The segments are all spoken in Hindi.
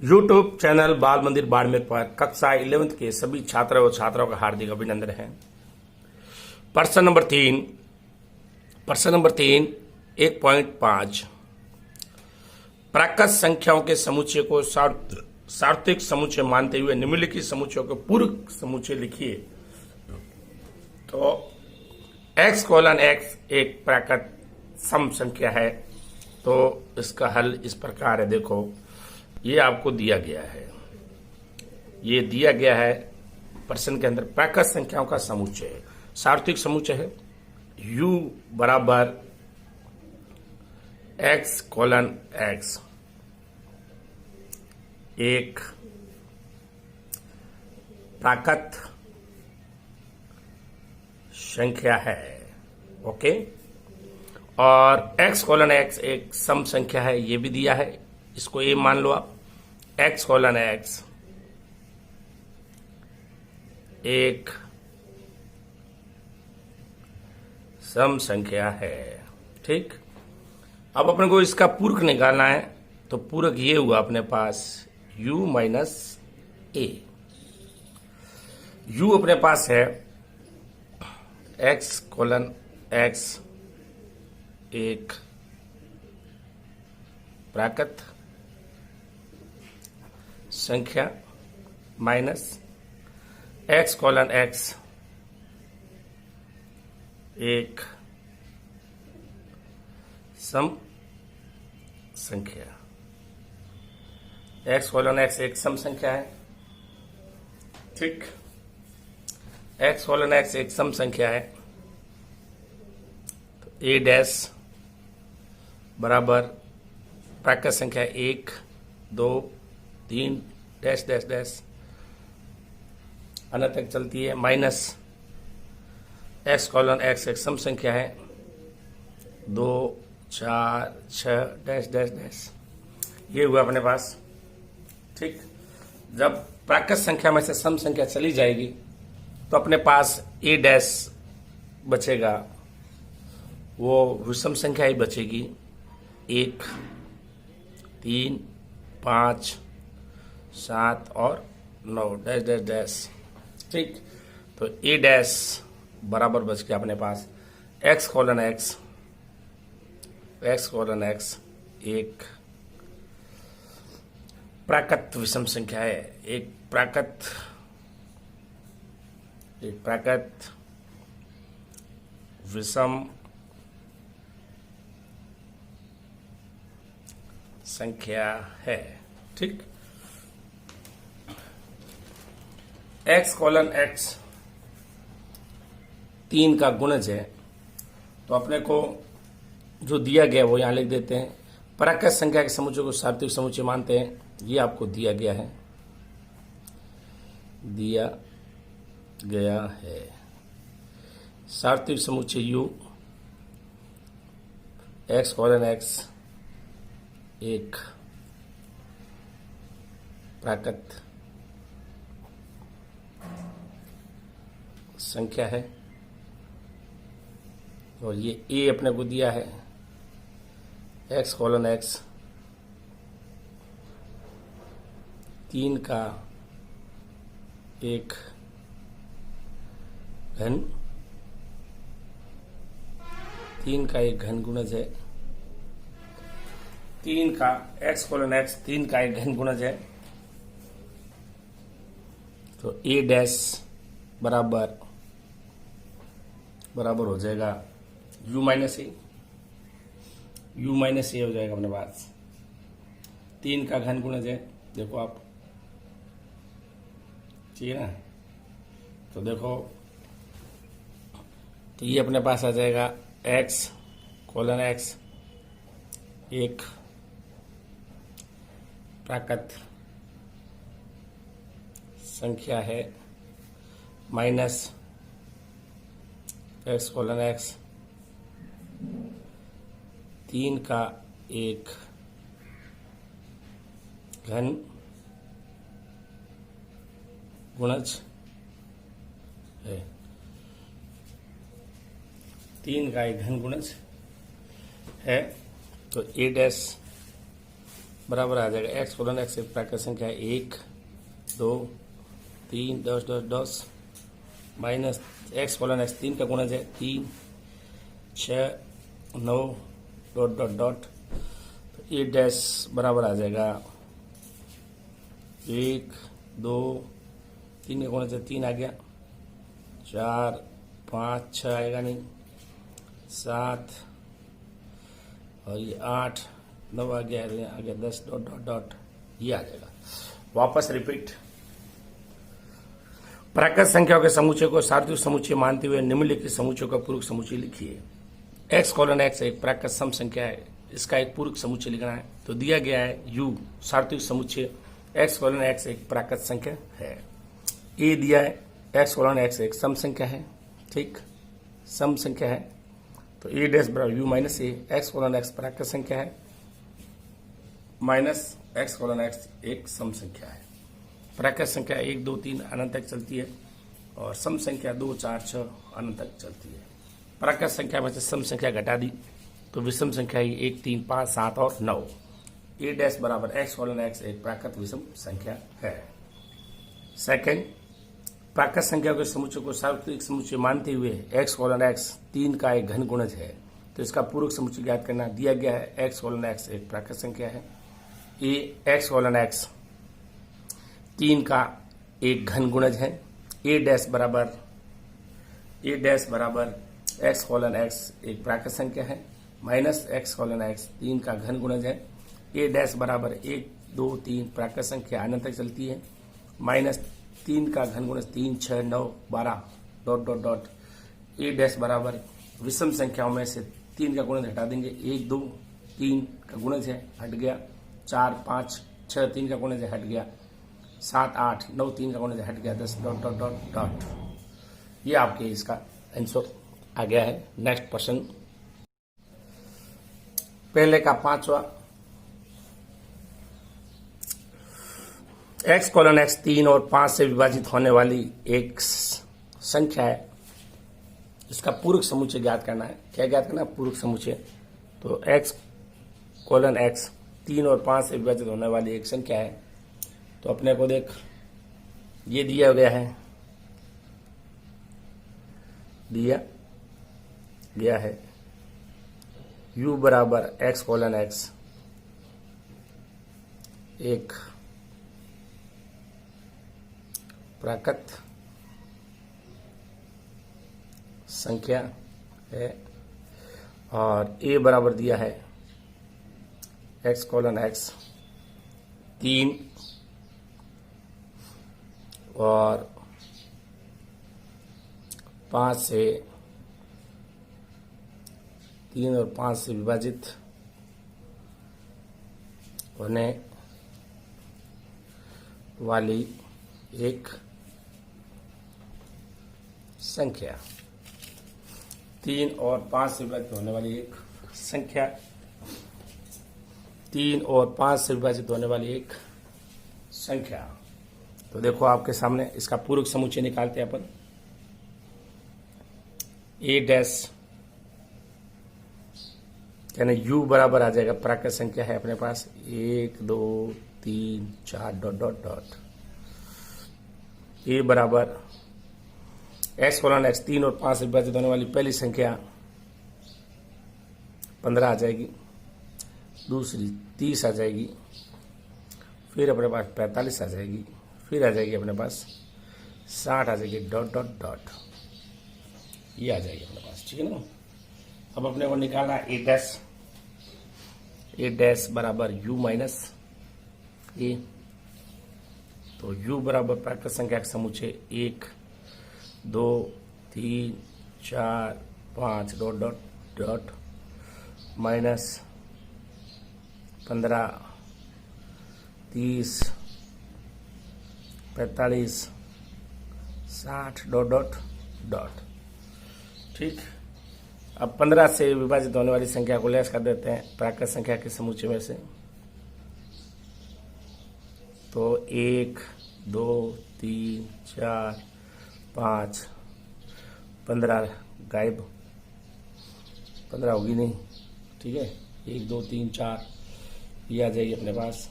यूट्यूब चैनल बाल मंदिर बाड़मेर पर कक्षा 11th के सभी छात्र और छात्राओं का हार्दिक अभिनंदन है। प्रश्न नंबर 3 1.5 प्राकृत संख्याओं के समुच्चय को सार्वत्रिक समुच्चय मानते हुए निम्नलिखित समुच्चयों के पूरक समुच्चय लिखिए। तो x:x एक प्राकृत सम संख्या है, तो इसका हल इस प्रकार है। देखो, ये आपको दिया गया है, ये दिया गया है प्रश्न के अंदर प्राकृत संख्याओं का समुच्चय है, सार्वत्रिक समुच्चय है। u बराबर x:x एक प्राकृत संख्या है, ओके। और x:x एक सम संख्या है, ये भी दिया है, इसको a मान लो आप। x:x एक सम संख्या है, ठीक। अब अपने को इसका पूरक निकालना है, तो पूरक ये हुआ अपने पास u माइनस a। u अपने पास है x:x एक प्राकृत संख्या माइनस x:x एक सम संख्या। x:x एक सम संख्या है, ठीक। x:x एक सम संख्या है, तो a डैश बराबर प्राकृत संख्या 1 2 3 डैश डैश डैश अनंत तक चलती है, माइनस x:x एक सम संख्या है 2 4 6 डैश डैश डैश। ये हुआ अपने पास, ठीक। जब प्राकृत संख्या में से सम संख्या चली जाएगी तो अपने पास a डैश बचेगा, वो विषम संख्या ही बचेगी। 1 3 5 7 और 9 डैश डैश डैश, ठीक। तो a डैश बराबर बच गया अपने पास x:x एक प्राकृत विषम संख्या है, एक प्राकृत विषम संख्या है, ठीक। x:x 3 का गुणज है, तो अपने को जो दिया गया वो यहां लिख देते हैं। प्राकृत संख्या के समुच्चय को सार्वत्रिक समुच्चय मानते हैं, ये आपको दिया गया है। सार्वत्रिक समुच्चय u x:x एक प्राकृत संख्या है, और ये a अपने को दिया है x:x 3 का एक घन, 3 का एक घन गुणज है, 3 का x:x 3 का एक घन गुणज है। तो a डैश बराबर हो जाएगा u माइनस a हो जाएगा अपने पास। 3 का घन गुणज है, देखो आप, ठीक है ना। तो देखो, तो ये अपने पास आ जाएगा x:x एक प्राकृत संख्या है, माइनस x:x 3 का एक घन गुणज है, 3 का एक घन गुणज है। तो a डैश बराबर आ जाएगा एक्स कोलन एक्स एक प्राकृत संख्या है 1 2 3 10 10 10 माइनस एक्स कोलन एक्स 3 का गुणज है 3 6 9 डॉट डॉट डॉट, तो ए डैश बराबर आ जाएगा 1 2 3 का गुणज है 3 आ गया, 4 5 6 आएगा नहीं, 7 और ये 8 9 आ गया, आ गया 10 डॉट डॉट डॉट, ये आ जाएगा। वापस रिपीट, प्राकृत संख्याओं के समुच्चय को सार्वत्रिक समुच्चय मानते हुए निम्नलिखित समुच्चयों का पूरक समुच्चय लिखिए। एक्स कोलन एक्स एक प्राकृत सम संख्या है, इसका एक पूरक समुच्चय लिखना है, तो दिया गया है यू सार्वत्रिक समुच्चय एक्स कोलन एक्स एक प्राकृत संख्या है। ए दिया है एक्स कोलन एक्स एक सम संख्या है, ठीक, सम संख्या है, तो ए डैश बराबर U minus A, x colon x प्राकृत संख्या है माइनस एक्स कोलन एक्स एक सम संख्या है। प्राकृत संख्या 1 2 3 अनंत तक चलती है और सम संख्या 2 4 6 अनंत तक चलती है। प्राकृत संख्या में से सम संख्या घटा दी तो विषम संख्या ही 1 3 5 7 और 9। ए डैश बराबर एक्स कोलन एक्स एक प्राकृत विषम संख्या है। सेकेंड, प्राकृत संख्या के समुच्चय को सार्वत्रिक समुच्चय मानते हुए एक्स कोलन एक्स 3 का एक घन गुणज है, तो इसका पूरक समुच्चय ज्ञात करना। दिया गया है एक्स कोलन एक्स एक प्राकृत संख्या है, ए एक्स कोलन एक्स 3 का एक घन गुणज है, ए डैश बराबर एक्स कोलन एक्स एक प्राकृत संख्या है माइनस एक्स कोलन एक्स 3 का घन गुणज है, ए डैश बराबर 1 2 3 प्राकृत संख्या अनंत तक चलती है माइनस 3 का घन गुणज 3 6 9 12 डॉट डॉट डॉट, ए डैश बराबर विषम संख्याओं में से 3 का गुणज हटा देंगे, 1 2 3 का गुणज है हट गया, 4 5 6 3 का गुणज है हट गया, 7 8 9 3 का गुणज हट गया, 10 डॉट डॉट डॉट डॉट। ये आपके इसका आंसर आ गया है। नेक्स्ट क्वेश्चन, पहले का 5वां, एक्स कोलन एक्स 3 और 5 से विभाजित होने वाली एक संख्या है, इसका पूरक समुच्चय ज्ञात करना है। क्या ज्ञात करना है? पूरक समुच्चय। तो एक्स कोलन एक्स 3 और 5 से विभाजित होने वाली एक संख्या है, तो अपने को देख ये दिया गया है u बराबर एक्स कोलन एक्स एक प्राकृत संख्या है और a बराबर दिया है एक्स कोलन एक्स 3 और 5 से 3 और 5 से विभाजित होने वाली एक संख्या, 3 और 5 से विभाजित होने वाली एक संख्या, 3 और 5 से विभाजित होने वाली एक संख्या। तो देखो आपके सामने इसका पूरक समुच्चय निकालते हैं अपन। ए डैश यानी u बराबर आ जाएगा, प्राकृत संख्या है अपने पास 1 2 3 4 डॉट डॉट डॉट, ए बराबर एक्स कोलन एक्स 3 और 5 से विभाजित होने वाली पहली संख्या 15 आ जाएगी, दूसरी 30 आ जाएगी, फिर अपने पास 45 आ जाएगी, फिर आ जाएगी अपने पास 60 आ जाएगी, डॉट डॉट डॉट, ये आ जाएगी अपने पास। ठीक है ना। अब अपने को निकालना ए डैश बराबर u माइनस ए, तो u बराबर प्राकृत संख्या का समुच्चय 1 2 3 4 5 dot dot dot minus 15 30 45 60 dot dot dot. ठीक, अब 15 से विभाजित होने वाली संख्या को लेस कर देते हैं प्राकृत संख्या के समुच्चय में से, तो 1 2 3 4 5 15 गायब, 15 होगी नहीं। ठीक है, 1 2 3 4 ये आ जाएगी अपने पास।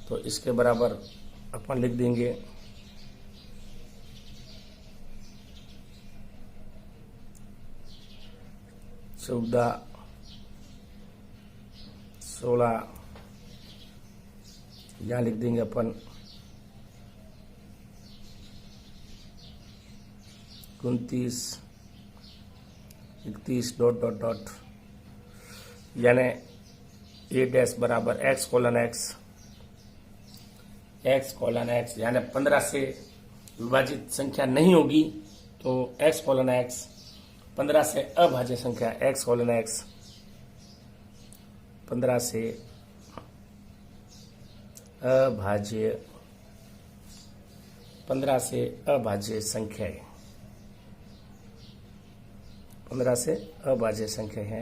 तो इसके बराबर अपन लिख देंगे 14, 16, यहाँ लिख देंगे अपन 29, 31 डॉट डॉट डॉट, यानी ए डैश बराबर x colon x, x colon x, यानी 15 से विभाजित संख्या नहीं होगी तो एक्स कोलन एक्स, 15 से अभाज्य संख्या एक्स कोलन एक्स, 15 से अभाज्य, 15 से अभाज्य संख्याएं, 15 से अभाज्य संख्या है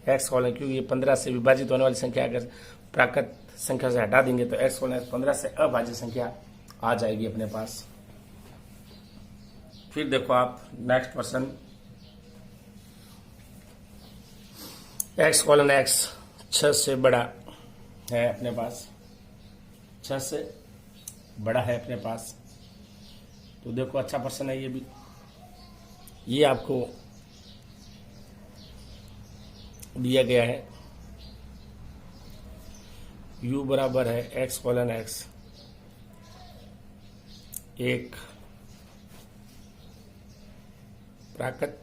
एक्स कोलन, क्योंकि ये 15 से विभाजित होने वाली संख्या अगर प्राकृत संख्या से हटा देंगे तो एक्स कोलन 15 से अभाज्य संख्या आ जाएगी अपने पास। फिर देखो आप next question, x colon x 6 से बड़ा है अपने पास, 6 से बड़ा है अपने पास। तो देखो अच्छा प्रश्न है ये भी, ये आपको दिया गया है u बराबर है एक्स कोलन एक्स, एक प्राकृत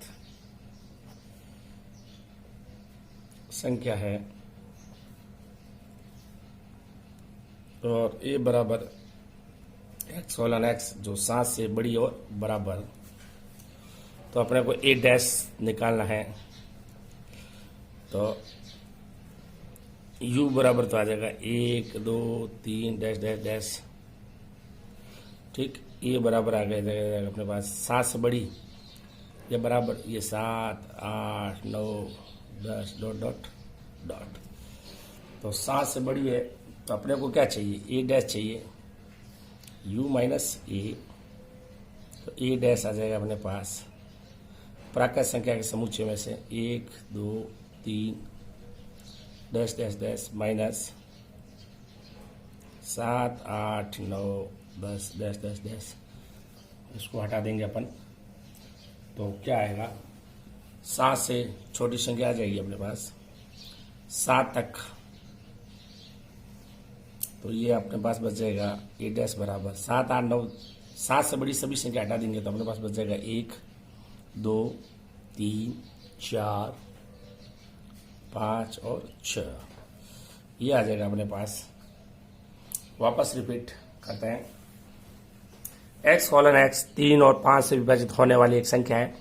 संख्या है और a बराबर एक्स कोलन एक्स जो 7 से बड़ी और बराबर। तो अपने को a डैश निकालना है, तो u बराबर तो आ जाएगा 1, 2, 3 डैश डैश डैश, ठीक। ये बराबर आ गया अपने पास 7 से बड़ी, ये बराबर ये 7, 8, 9, 10 डॉट डॉट डॉट। तो 7 से बड़ी है तो अपने को क्या चाहिए, ए डैश चाहिए, u माइनस ए, तो ए डैश आ जाएगा अपने पास प्राकृत संख्या के समुच्चय में से 1, 2, 3 dash dash dash minus 7, 8, 9, 10 dash dash dash, इसको हटा देंगे अपन। तो क्या आएगा, 7 से छोटी संख्या आ जाएगी अपने पास 7 तक, तो ये अपने पास बच जाएगा ए डैश बराबर 7, 8, 9, 7 से बड़ी सभी संख्या हटा देंगे तो अपने पास बच जाएगा 1, 2, 3, 4, 5 और 6, ये आ जाएगा अपने पास। वापस रिपीट करते हैं, एक्स कोलन एक्स 3 और 5 से विभाजित होने वाली एक संख्या है।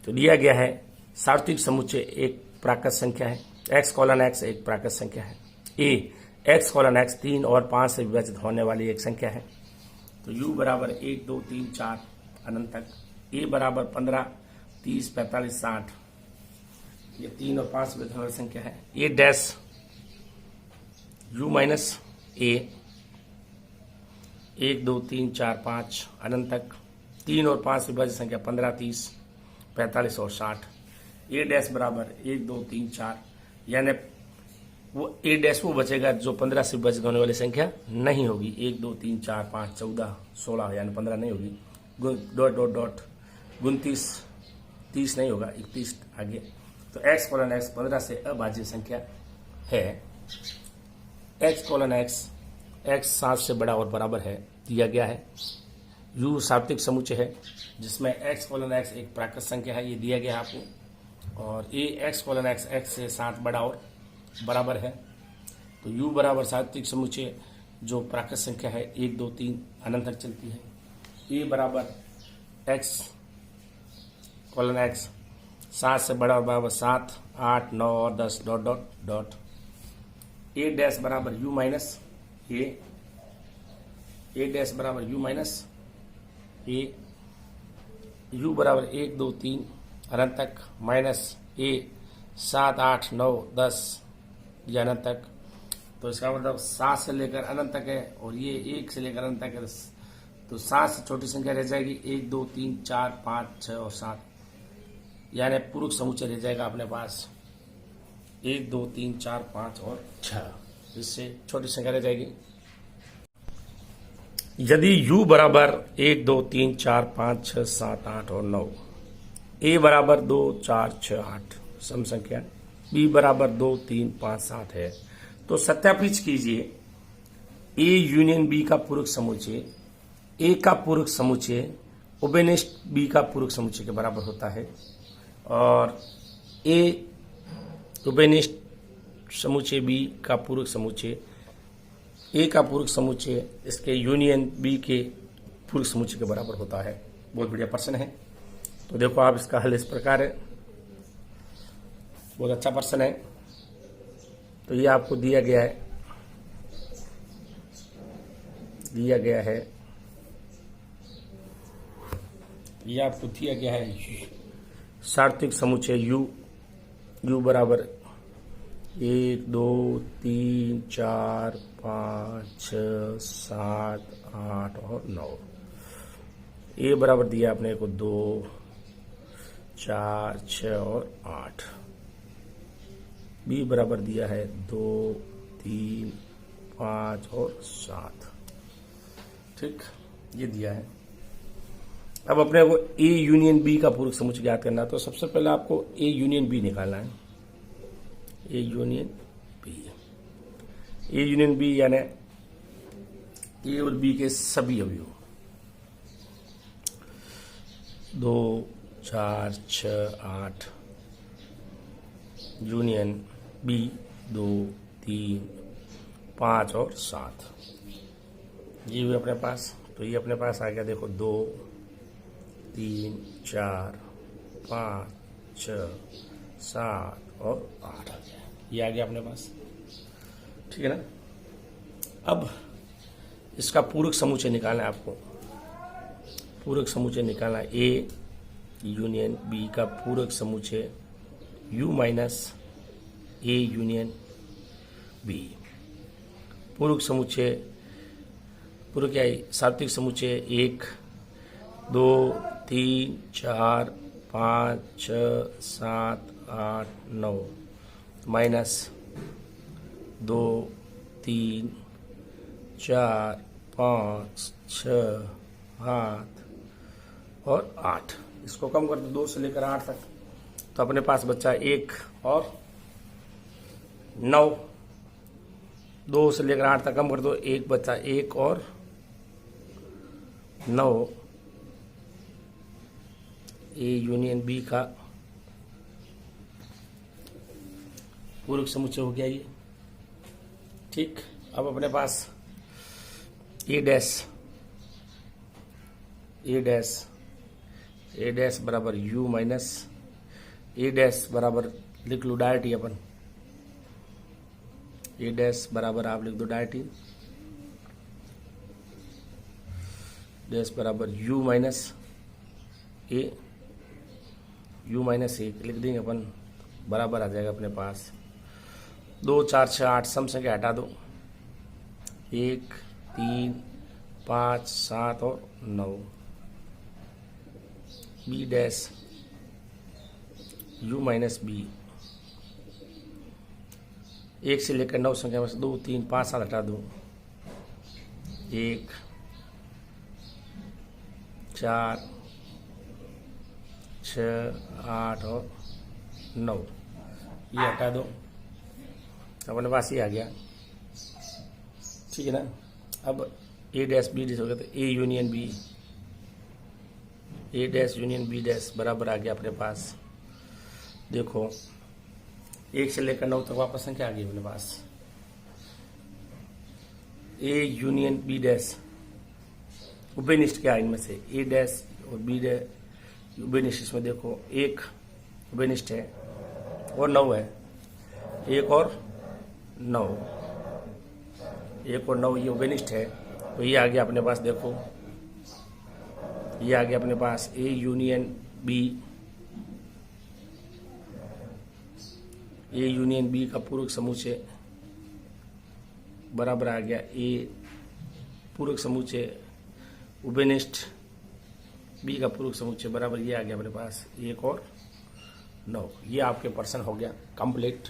तो दिया गया है सार्वत्रिक समुच्चय एक प्राकृत संख्या है, एक्स कोलन एक्स एक प्राकृत संख्या है। ए एक्स कोलन एक्स 3 और 5 से विभाजित होने वाली एक संख्या है। तो u बराबर 1, 2, 3, 4 अनंत तक, ए बराबर 15, 30, 45, 60, ये 3 और 5 विभाजित होने वाली संख्या है। ए डैश u माइनस ए 1, 2, 3, 4, 5 अनंत तक, 3 और 5 से विभाजित संख्या 15, 30, 45 और 60। ए डैश बराबर 1, 2, 3, 4, यानी वो ए डैश वो बचेगा जो 15 से विभाजित होने वाली संख्या नहीं होगी। 1, 2, 3, 4, 5, 14, 16 यानी 15 नहीं होगी। डॉट डॉट डॉट 29, 30 नहीं होगा, 31 आगे। तो एक्स कोलन एक्स 15 से अभाज्य संख्या है। एक्स कोलन एक्स एक्स 7 से बड़ा और बराबर है दिया गया है। यू सार्वत्रिक समुच्चय है जिसमें एक्स कोलन एक्स एक प्राकृत संख्या है, ये दिया गया है आपको। और ए एक्स कोलन एक्स एक्स से 7 बड़ा और बराबर है। तो u बराबर सार्वत्रिक समुच्चय जो प्राकृत संख्या है 1, 2, 3 अनंत तक चलती है। ए बराबर एक्स कोलन एक्स 7 से बड़ा और बराबर 7, 8, 9 और 10 डॉट डॉट डॉट। ए डैश बराबर u माइनस ए डैश बराबर u माइनस ए, u बराबर 1, 2, 3 अनंत तक माइनस ए 7, 8, 9, 10 या अनंत तक। तो इसका मतलब 7 से लेकर अनंत तक है और ये 1 से लेकर अनंत तक है। तो 7 से छोटी संख्या रह जाएगी 1, 2, 3, 4, 5, 6 और 7, यानी पूर्व समुच्चय रह जाएगा अपने पास। 1 2 3 4 5 और 6, इससे छोटी संख्या रह जाएगी। यदि u बराबर 1 2 3 4 5 6 7 8 और 9, a बराबर 2 4 6 8 सम संख्या, b बराबर 2 3 5 7 है, तो सत्यापित कीजिए a यूनियन b का पूरक समुच्चय a का पूरक समुच्चय उभयनिष्ठ b का पूरक समुच्चय के बराबर होता है, और a उभयनिष्ठ समुच्चय b का पूरक समुच्चय a का पूरक समुच्चय इसके यूनियन b के पूरक समुच्चय के बराबर होता है। बहुत बढ़िया प्रश्न है। तो देखो आप इसका हल इस प्रकार है, बहुत अच्छा प्रश्न है। तो ये आपको दिया गया है, ये आपको दिया गया है सार्वत्रिक समुच्चय u बराबर 1 2 3 4 5 6 7 8 और 9। a बराबर दिया अपने को 2 4 6 और 8। b बराबर दिया है 2 3 5 और 7। ठीक, ये दिया है। अब अपने को a यूनियन b का पूरक समुच्चय ज्ञात करना है। तो सबसे पहले आपको a यूनियन b निकालना है। a यूनियन b यानी a और b के सभी अवयव 2 4 6 8 यूनियन b 2 3 5 और 7, ये भी अपने पास। तो ये अपने पास आ गया, देखो 2 3 4 5 6 7 और 8 आ गया, ये आ गया अपने पास। ठीक है ना। अब इसका पूरक समुच्चय निकालना है आपको। पूरक समुच्चय निकालना है a यूनियन b का पूरक समुच्चय u minus a union b। पूरक समुच्चय, पूरक क्या है, सार्वत्रिक समुच्चय 1 2 3 4 5 6 7 8 9 माइनस 2 3 4 5 6 7 और 8। इसको कम कर दो 2 से लेकर 8 तक, तो अपने पास बच्चा 1 और 9। 2 से लेकर 8 तक कम कर दो, 1 बच्चा 1 और 9। ए यूनियन बी का पूरक समुच्चय हो गया ये। ठीक, अब अपने पास ए डैश बराबर u माइनस ए डैश बराबर लिख लो डायरेक्ट, अपन ए डैश बराबर आप लिख दो डायरेक्ट, डैश बराबर u माइनस ए, u माइनस ए लिख देंगे अपन, बराबर आ जाएगा अपने पास 2 4 6 8 सम संख्या हटा दो, 1 3 5 7 और 9। B dash u minus B, 1 से लेकर 9 संख्या में से 2 3 5 7 हटा दो, 1 4 6 8 और 9, ये हटा दो, अपने पास ये आ गया। ठीक है ना। अब ए डैश बी डैश हो गया, तो A union B, A dash union B dash बराबर आ गया अपने पास। देखो 1 से लेकर 9 तक वापस संख्या आ गई अपने पास। ए यूनियन बी डैश उभयनिष्ठ क्या है इनमें से, ए डैश और बी डैश उभयनिष्ठ, इसमें देखो 1 उभयनिष्ठ है और 9 है, 1 और 9, 1 और 9 ये उभयनिष्ठ है। तो ये आ गया अपने पास, देखो ये आ गया अपने पास A union B, A union B का पूरक समुच्चय बराबर आ गया ए पूरक समुच्चय उभयनिष्ठ बी का पूरक समुच्चय बराबर ये आ गया अपने पास 1 और 9। ये आपके प्रश्न हो गया कंप्लीट।